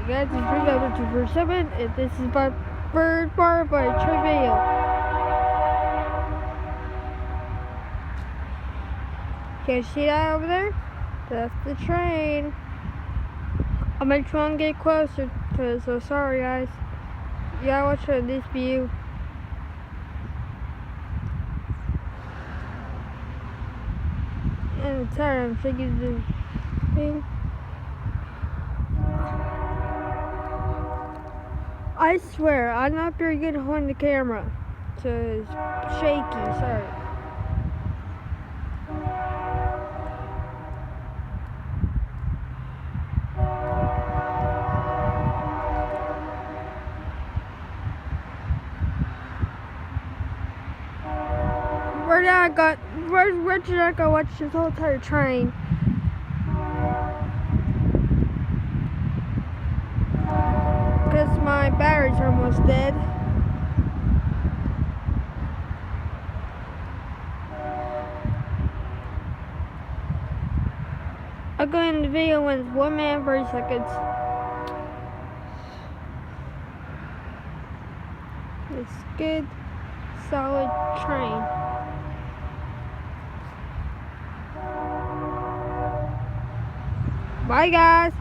guys, it's Freedom247, and this is my third part by Trey Video. Can you see that over there? That's the train. I'm gonna try and get closer to it, so sorry guys. You gotta watch this view. And I'm tired, I'm shaking the thing. I swear, I'm not very good at holding the camera, so it's shaky, sorry. Where did I go watch this whole entire train? Because my batteries are almost dead. I'll go in the video when it's 1 minute 30 seconds. It's good, solid train. Bye guys.